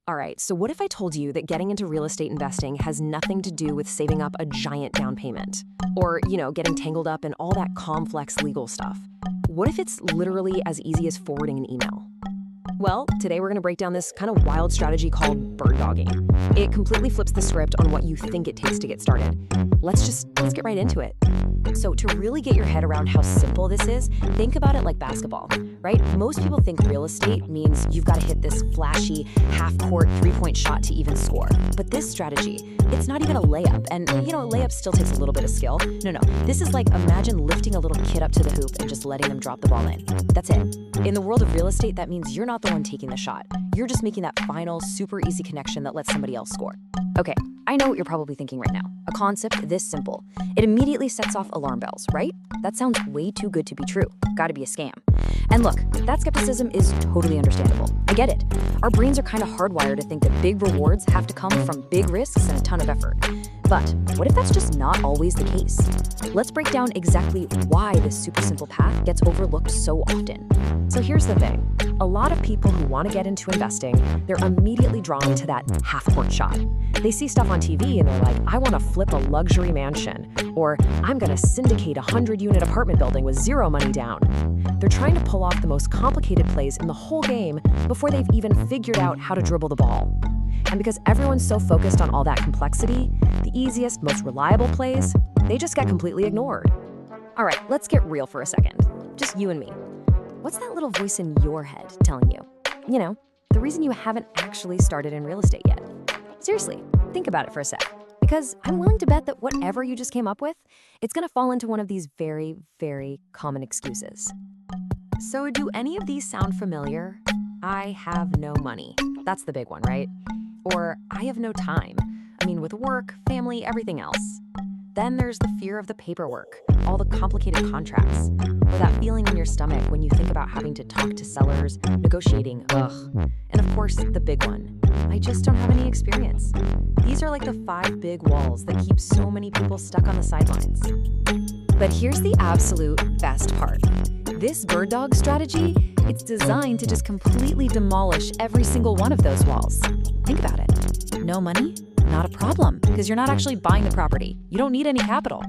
All right, so what if I told you that getting into real estate investing has nothing to do with saving up a giant down payment? Or, getting tangled up in all that complex legal stuff? What if it's literally as easy as forwarding an email? Well, today we're going to break down this kind of wild strategy called bird dogging. It completely flips the script on what you think it takes to get started. Let's get right into it. So to really get your head around how simple this is, think about it like basketball, right? Most people think real estate means you've got to hit this flashy half-court three-point shot to even score. But this strategy, it's not even a layup. And, a layup still takes a little bit of skill. No. This is like imagine lifting a little kid up to the hoop and just letting them drop the ball in. That's it. In the world of real estate, that means you're not the one taking the shot. You're just making that final, super easy connection that lets somebody else score. Okay, I know what you're probably thinking right now. A concept this simple. It immediately sets off alarm bells, right? That sounds way too good to be true. Gotta be a scam. And look, that skepticism is totally understandable. I get it. Our brains are kind of hardwired to think that big rewards have to come from big risks and a ton of effort. But what if that's just not always the case? Let's break down exactly why this super simple path gets overlooked so often. So here's the thing. A lot of people who want to get into investing, they're immediately drawn to that half-court shot. They see stuff on TV and they're like, I want to flip a luxury mansion, or I'm going to syndicate a 100-unit apartment building with zero money down. They're trying to pull off the most complicated plays in the whole game before they've even figured out how to dribble the ball. And because everyone's so focused on all that complexity, the easiest, most reliable plays, they just get completely ignored. All right, let's get real for a second. Just you and me. What's that little voice in your head telling you? The reason you haven't actually started in real estate yet. Seriously, think about it for a sec. Because I'm willing to bet that whatever you just came up with, it's going to fall into one of these very, very common excuses. So do any of these sound familiar? I have no money. That's the big one, right? Or I have no time. With work, family, everything else. Then there's the fear of the paperwork, all the complicated contracts, or that feeling in your stomach when you think about having to talk to sellers, negotiating, And of course, the big one, I just don't have any experience. These are like the 5 big walls that keep so many people stuck on the sidelines. But here's the absolute best part. This bird dog strategy, it's designed to just completely demolish every single one of those walls. Think about it. No money? Not a problem, because you're not actually buying the property. You don't need any capital.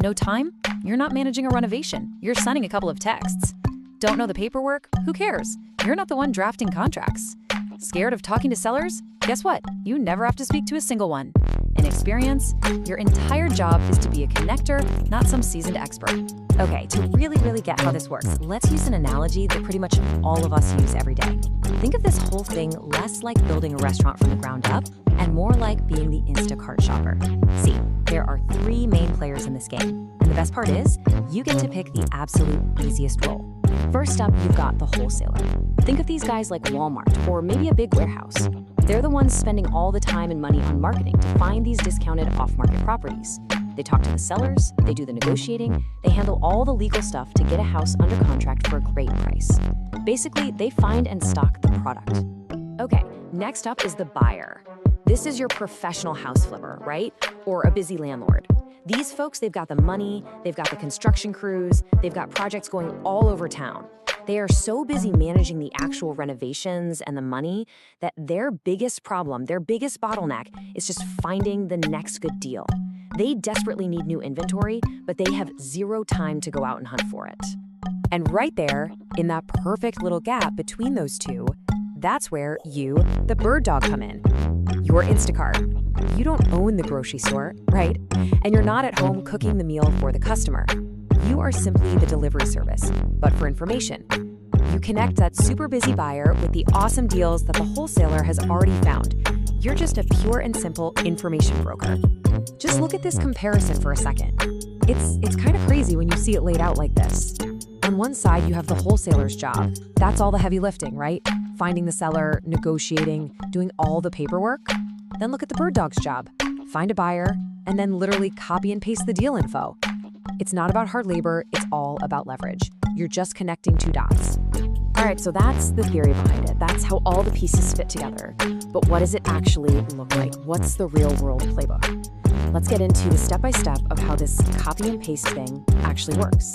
No time? You're not managing a renovation. You're sending a couple of texts. Don't know the paperwork? Who cares? You're not the one drafting contracts. Scared of talking to sellers? Guess what? You never have to speak to a single one. In experience, your entire job is to be a connector, not some seasoned expert. Okay, to really get how this works, let's use an analogy that pretty much all of us use every day. Think of this whole thing less like building a restaurant from the ground up and more like being the Instacart shopper. See, there are 3 main players in this game. And the best part is, you get to pick the absolute easiest role. First up, you've got the wholesaler. Think of these guys like Walmart or maybe a big warehouse. They're the ones spending all the time and money on marketing to find these discounted off-market properties. They talk to the sellers, they do the negotiating, they handle all the legal stuff to get a house under contract for a great price. Basically, they find and stock the product. Okay, next up is the buyer. This is your professional house flipper, right? Or a busy landlord. These folks, they've got the money, they've got the construction crews, they've got projects going all over town. They are so busy managing the actual renovations and the money that their biggest problem, their biggest bottleneck is just finding the next good deal. They desperately need new inventory, but they have zero time to go out and hunt for it. And right there, in that perfect little gap between those two, that's where you, the bird dog, come in. You're Instacart. You don't own the grocery store, right? And you're not at home cooking the meal for the customer. You are simply the delivery service, but for information. You connect that super busy buyer with the awesome deals that the wholesaler has already found. You're just a pure and simple information broker. Just look at this comparison for a second. It's kind of crazy when you see it laid out like this. On one side, you have the wholesaler's job. That's all the heavy lifting, right? Finding the seller, negotiating, doing all the paperwork. Then look at the bird dog's job. Find a buyer, and then literally copy and paste the deal info. It's not about hard labor, it's all about leverage. You're just connecting 2 dots. All right, so that's the theory behind it. That's how all the pieces fit together. But what does it actually look like? What's the real world playbook? Let's get into the step-by-step of how this copy and paste thing actually works.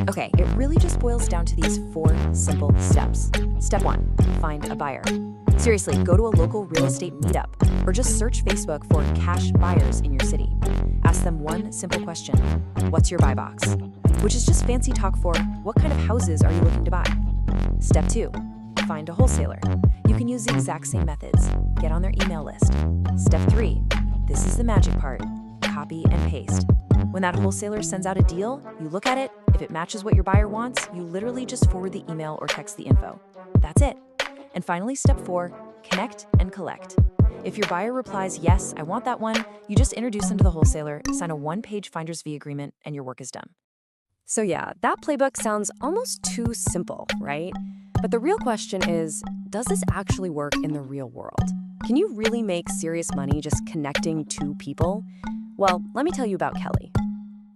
Okay, it really just boils down to these 4 simple steps. Step 1, find a buyer. Seriously, go to a local real estate meetup or just search Facebook for cash buyers in your city. Ask them one simple question: what's your buy box? Which is just fancy talk for what kind of houses are you looking to buy? Step 2, find a wholesaler. You can use the exact same methods. Get on their email list. Step 3, this is the magic part: copy and paste. When that wholesaler sends out a deal, you look at it. If it matches what your buyer wants, you literally just forward the email or text the info. That's it. And finally, step 4, connect and collect. If your buyer replies, yes, I want that one, you just introduce them to the wholesaler, sign a one-page finder's fee agreement, and your work is done. So yeah, that playbook sounds almost too simple, right? But the real question is, does this actually work in the real world? Can you really make serious money just connecting two people? Well, let me tell you about Kelly.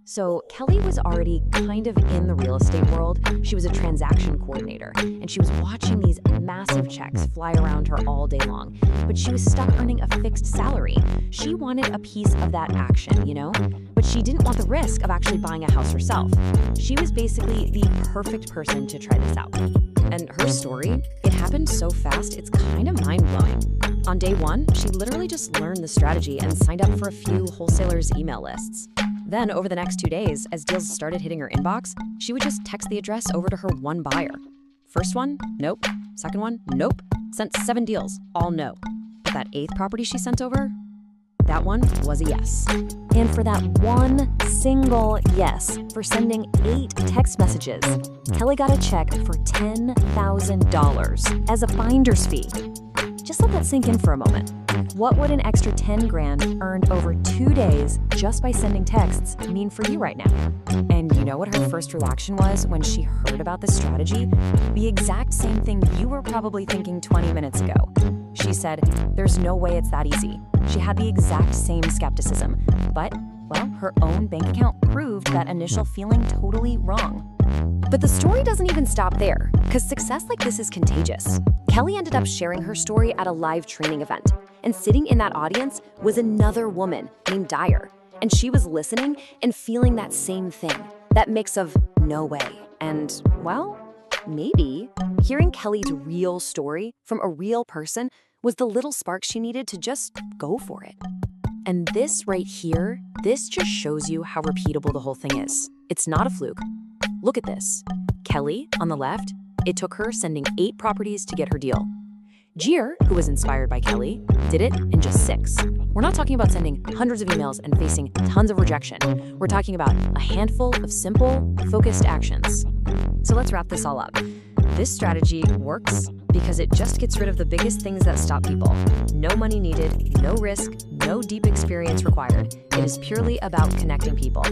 So Kelly was already kind of in the real estate world. She was a transaction coordinator, and she was watching these massive checks fly around her all day long. But she was stuck earning a fixed salary. She wanted a piece of that action, you know? But she didn't want the risk of actually buying a house herself. She was basically the perfect person to try this out. And her story, it happened so fast, it's kind of mind-blowing. On day 1, she literally just learned the strategy and signed up for a few wholesalers' email lists. Then, over the next 2 days, as deals started hitting her inbox, she would just text the address over to her one buyer. First one, nope. Second one, nope. Sent 7 deals, all no. But that 8th property she sent over, that one was a yes. And for that one single yes, for sending 8 text messages, Kelly got a check for $10,000 as a finder's fee. Just let that sink in for a moment. What would an extra 10 grand earned over 2 days just by sending texts mean for you right now? And you know what her first reaction was when she heard about this strategy? The exact same thing you were probably thinking 20 minutes ago. She said, there's no way it's that easy. She had the exact same skepticism, but, well, her own bank account proved that initial feeling totally wrong. But the story doesn't even stop there, because success like this is contagious. Kelly ended up sharing her story at a live training event, and sitting in that audience was another woman named Dyer, and she was listening and feeling that same thing, that mix of no way and, well, maybe. Hearing Kelly's real story from a real person was the little spark she needed to just go for it. And this right here, this just shows you how repeatable the whole thing is. It's not a fluke. Look at this. Kelly, on the left, it took her sending 8 properties to get her deal. Jeer, who was inspired by Kelly, did it in just 6. We're not talking about sending hundreds of emails and facing tons of rejection. We're talking about a handful of simple, focused actions. So let's wrap this all up. This strategy works because it just gets rid of the biggest things that stop people. No money needed, no risk, no deep experience required. It is purely about connecting people.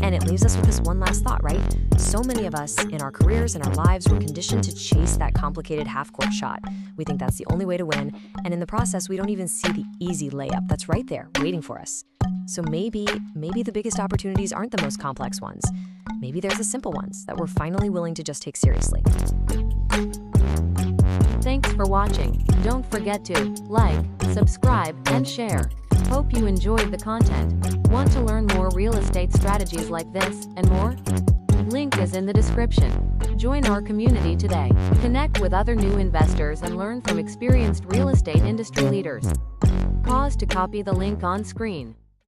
And it leaves us with this one last thought, right? So many of us in our careers and our lives were conditioned to chase that complicated half-court shot. We think that's the only way to win, and in the process, we don't even see the easy layup that's right there waiting for us. So maybe the biggest opportunities aren't the most complex ones. Maybe there's the simple ones that we're finally willing to just take seriously. Thanks for watching. Don't forget to like, subscribe, and share. Hope you enjoyed the content. Want to learn more real estate strategies like this and more? Link is in the description. Join our community today. Connect with other new investors and learn from experienced real estate industry leaders. Pause to copy the link on screen.